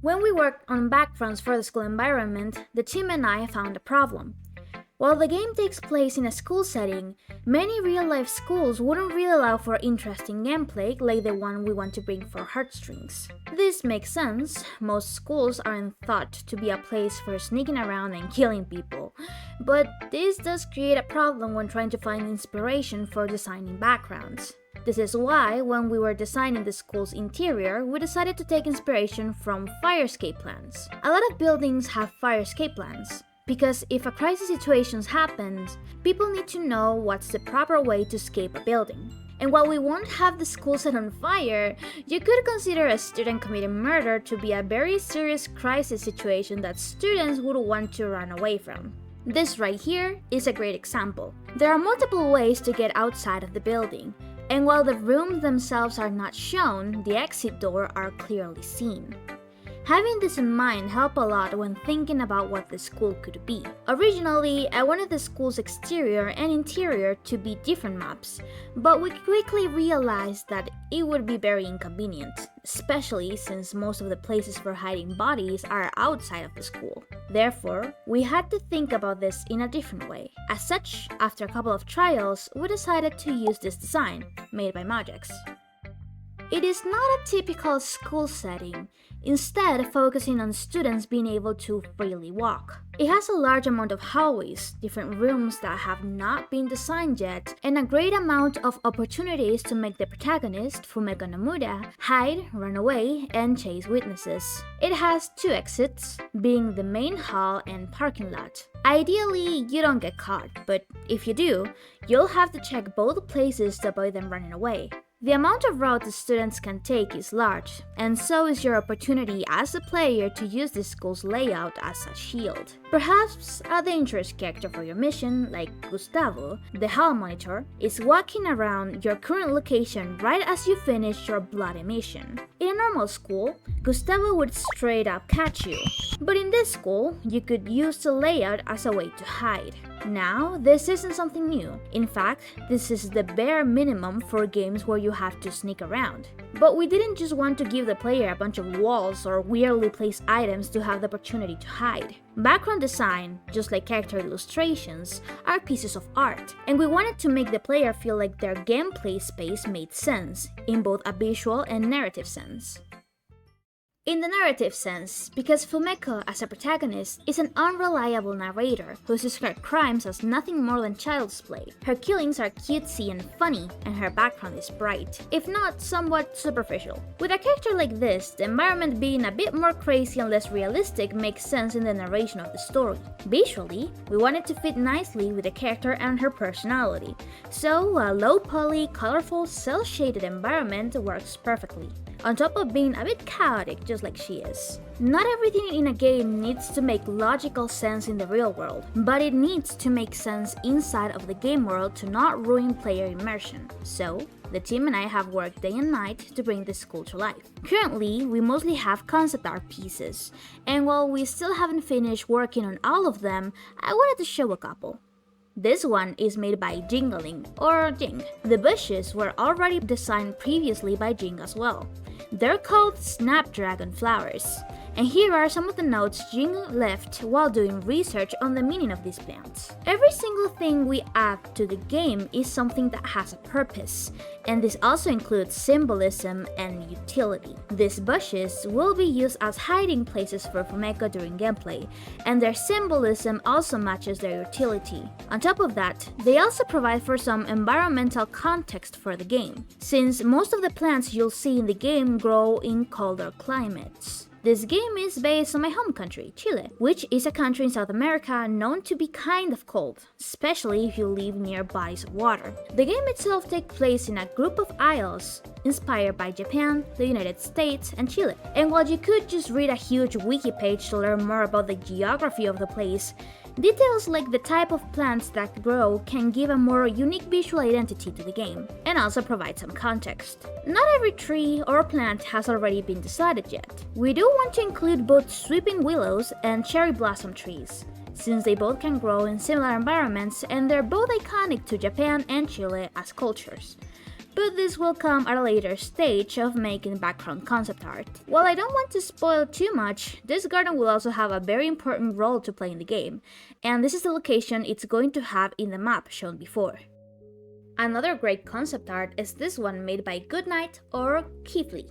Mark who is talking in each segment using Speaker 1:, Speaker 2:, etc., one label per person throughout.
Speaker 1: When we worked on backgrounds for the school environment, the team and I found a problem. While the game takes place in a school setting, many real-life schools wouldn't really allow for interesting gameplay like the one we want to bring for Heartstrings. This makes sense. Most schools aren't thought to be a place for sneaking around and killing people, but this does create a problem when trying to find inspiration for designing backgrounds. This is why, when we were designing the school's interior, we decided to take inspiration from fire escape plans. A lot of buildings have fire escape plans, because if a crisis situation happens, people need to know what's the proper way to escape a building. And while we won't have the school set on fire, you could consider a student committing murder to be a very serious crisis situation that students would want to run away from. This right here is a great example. There are multiple ways to get outside of the building, and while the rooms themselves are not shown, the exit doors are clearly seen. Having this in mind helped a lot when thinking about what the school could be. Originally, I wanted the school's exterior and interior to be different maps, but we quickly realized that it would be very inconvenient, especially since most of the places for hiding bodies are outside of the school. Therefore, we had to think about this in a different way. As such, after a couple of trials, we decided to use this design, made by Maullex. It is not a typical school setting, instead focusing on students being able to freely walk. It has a large amount of hallways, different rooms that have not been designed yet, and a great amount of opportunities to make the protagonist, Fumeko Nomura, hide, run away, and chase witnesses. It has 2 exits, being the main hall and parking lot. Ideally, you don't get caught, but if you do, you'll have to check both places to avoid them running away. The amount of routes students can take is large, and so is your opportunity as a player to use the school's layout as a shield. Perhaps a dangerous character for your mission, like Gustavo, the hall monitor, is walking around your current location right as you finish your bloody mission. In a normal school, Gustavo would straight up catch you, but in this school, you could use the layout as a way to hide. Now, this isn't something new. In fact, this is the bare minimum for games where you have to sneak around. But we didn't just want to give the player a bunch of walls or weirdly placed items to have the opportunity to hide. Background design, just like character illustrations, are pieces of art, and we wanted to make the player feel like their gameplay space made sense, in both a visual and narrative sense. In the narrative sense, because Fumeko as a protagonist is an unreliable narrator who describes crimes as nothing more than child's play. Her killings are cutesy and funny, and her background is bright, if not somewhat superficial. With a character like this, the environment being a bit more crazy and less realistic makes sense in the narration of the story. Visually, we wanted to fit nicely with the character and her personality, so a low-poly, colorful, cel-shaded environment works perfectly, on top of being a bit chaotic just like she is. Not everything in a game needs to make logical sense in the real world, but it needs to make sense inside of the game world to not ruin player immersion. So, the team and I have worked day and night to bring this school to life. Currently, we mostly have concept art pieces, and while we still haven't finished working on all of them, I wanted to show a couple. This one is made by Jingaling, or Jing. The bushes were already designed previously by Jing as well. They're called snapdragon flowers, and here are some of the notes Jing left while doing research on the meaning of these plants. Every single thing we add to the game is something that has a purpose, and this also includes symbolism and utility. These bushes will be used as hiding places for Fumeko during gameplay, and their symbolism also matches their utility. On top of that, they also provide for some environmental context for the game, since most of the plants you'll see in the game grow in colder climates. This game is based on my home country, Chile, which is a country in South America known to be kind of cold, especially if you live near bodies of water. The game itself takes place in a group of isles inspired by Japan, the United States, and Chile. And while you could just read a huge wiki page to learn more about the geography of the place, details like the type of plants that grow can give a more unique visual identity to the game, and also provide some context. Not every tree or plant has already been decided yet. We do want to include both sweeping willows and cherry blossom trees, since they both can grow in similar environments and they're both iconic to Japan and Chile as cultures. but this will come at a later stage of making background concept art. While I don't want to spoil too much, this garden will also have a very important role to play in the game, and this is the location it's going to have in the map shown before. Another great concept art is this one made by GoodNight or Ki.fli.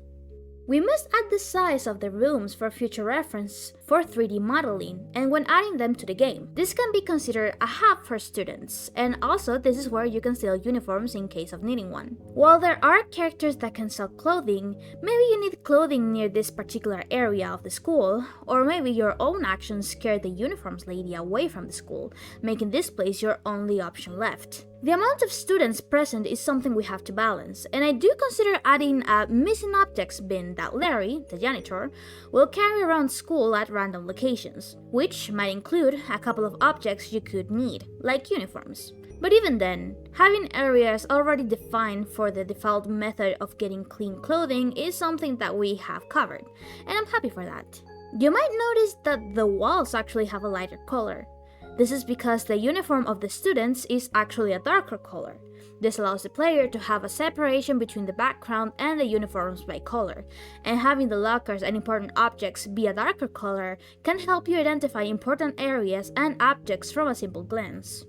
Speaker 1: We must add the size of the rooms for future reference for 3D modeling and when adding them to the game. This can be considered a hub for students, and also this is where you can sell uniforms in case of needing one. While there are characters that can sell clothing, maybe you need clothing near this particular area of the school, or maybe your own actions scare the uniforms lady away from the school, making this place your only option left. The amount of students present is something we have to balance, and I do consider adding a missing objects bin that Larry, the janitor, will carry around school at random locations, which might include a couple of objects you could need, like uniforms. But even then, having areas already defined for the default method of getting clean clothing is something that we have covered, and I'm happy for that. You might notice that the walls actually have a lighter color. This is because the uniform of the students is actually a darker color. This allows the player to have a separation between the background and the uniforms by color, and having the lockers and important objects be a darker color can help you identify important areas and objects from a simple glance.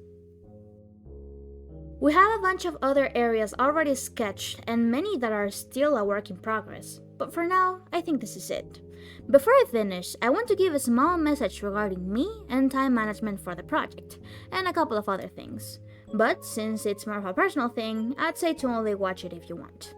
Speaker 1: We have a bunch of other areas already sketched and many that are still a work in progress, but for now, I think this is it. Before I finish, I want to give a small message regarding me and time management for the project, and a couple of other things. But since it's more of a personal thing, I'd say to only watch it if you want.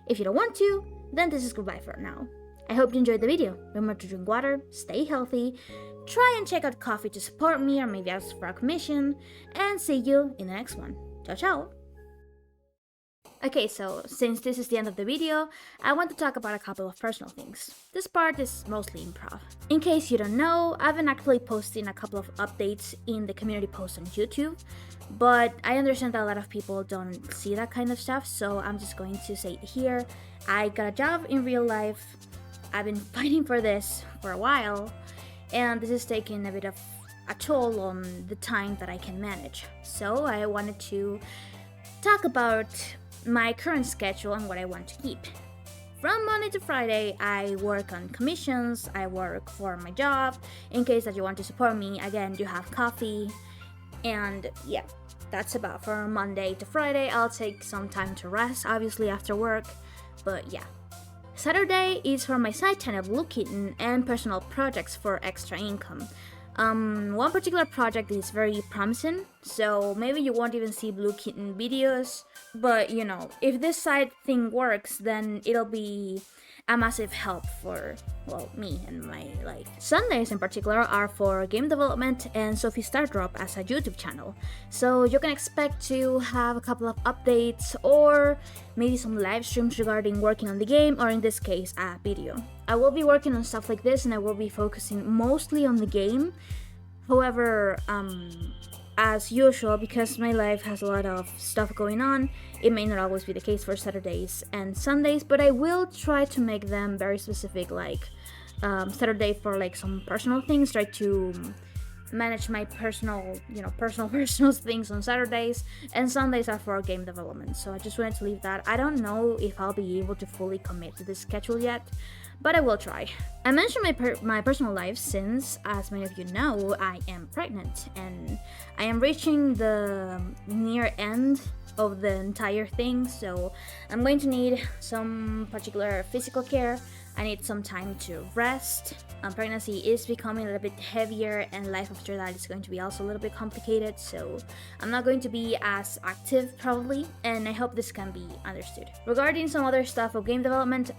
Speaker 1: If you don't want to, then this is goodbye for now. I hope you enjoyed the video. Remember to drink water, stay healthy, try and check out Ko-fi to support me or maybe ask for a commission, and see you in the next one. Ciao ciao! Okay, so since this is the end of the video, I want to talk about a couple of personal things. This part is mostly improv. In case you don't know, I've been actually posting a couple of updates in the community post on YouTube, but I understand that a lot of people don't see that kind of stuff, so I'm just going to say it here. I got a job in real life. I've been fighting for this for a while, and this is taking a bit of a toll on the time that I can manage. So I wanted to talk about my current schedule and what I want to keep. From Monday to Friday, I work on commissions, I work for my job. In case that you want to support me, again, you have Ko-fi. And yeah, that's about for Monday to Friday. I'll take some time to rest, obviously, after work. But yeah. Saturday is for my side channel Blue Kitten and personal projects for extra income. One particular project is very promising, so maybe you won't even see Blue Kitten videos, but you know, if this side thing works, then it'll be a massive help for, well, me and my life. Sundays in particular are for game development and Sophie Stardrop as a YouTube channel, so you can expect to have a couple of updates or maybe some live streams regarding working on the game, or in this case, a video. I will be working on stuff like this and I will be focusing mostly on the game. However, as usual, because my life has a lot of stuff going on, it may not always be the case for Saturdays and Sundays, but I will try to make them very specific, like Saturday for like some personal things, try to manage my personal things on Saturdays, and Sundays are for game development. So I just wanted to leave that. I don't know if I'll be able to fully commit to this schedule yet, but I will try. I mentioned my personal life since, as many of you know, I am pregnant and I am reaching the near end of the entire thing, so I'm going to need some particular physical care. I need some time to rest. Pregnancy is becoming a little bit heavier, and life after that is going to be also a little bit complicated, so I'm not going to be as active probably, and I hope this can be understood. Regarding some other stuff of game development,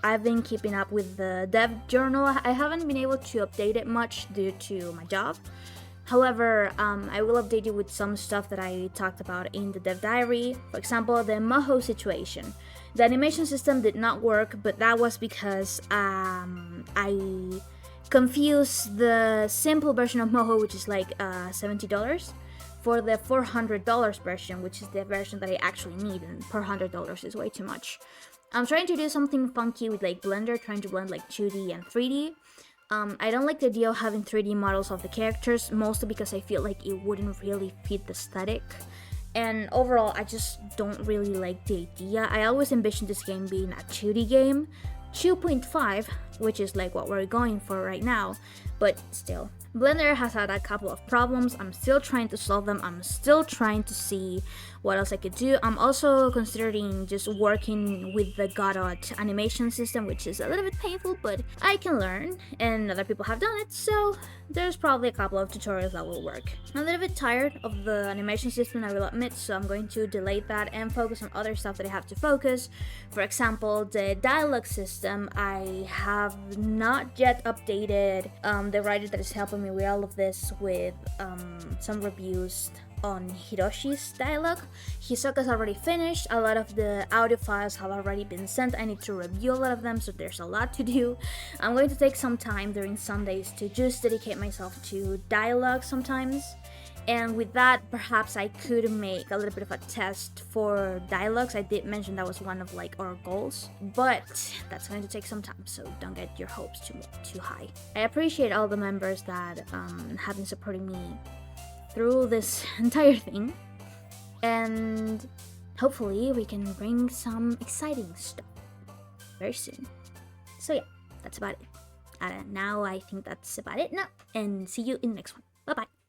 Speaker 1: I've been keeping up with the dev journal. I haven't been able to update it much due to my job. However, I will update you with some stuff that I talked about in the dev diary. For example, the Moho situation. The animation system did not work, but that was because I confused the simple version of Moho, which is like $70, for the $400 version, which is the version that I actually need, and $400 is way too much. I'm trying to do something funky with like Blender, trying to blend like 2D and 3D. I don't like the idea of having 3D models of the characters, mostly because I feel like it wouldn't really fit the aesthetic. And overall, I just don't really like the idea. I always envisioned this game being a 2D game, 2.5, which is like what we're going for right now, but still. Blender has had a couple of problems. I'm still trying to solve them. I'm still trying to see what else I could do. I'm also considering just working with the Godot animation system, which is a little bit painful, but I can learn, and other people have done it, so there's probably a couple of tutorials that will work. I'm a little bit tired of the animation system, I will admit, so I'm going to delete that and focus on other stuff that I have to focus. For example, the dialogue system, I have not yet updated the writer that is helping me with all of this with some reviews on Hiroshi's dialogue. Hisoka's already finished. A lot of the audio files have already been sent. I need to review a lot of them, so there's a lot to do. I'm going to take some time during Sundays to just dedicate myself to dialogue sometimes. And with that, perhaps I could make a little bit of a test for dialogues. I did mention that was one of like our goals, but that's going to take some time, so don't get your hopes too high. I appreciate all the members that have been supporting me through this entire thing, and hopefully we can bring some exciting stuff very soon. So yeah, that's about it. Now I think that's about it now, and see you in the next one. Bye bye.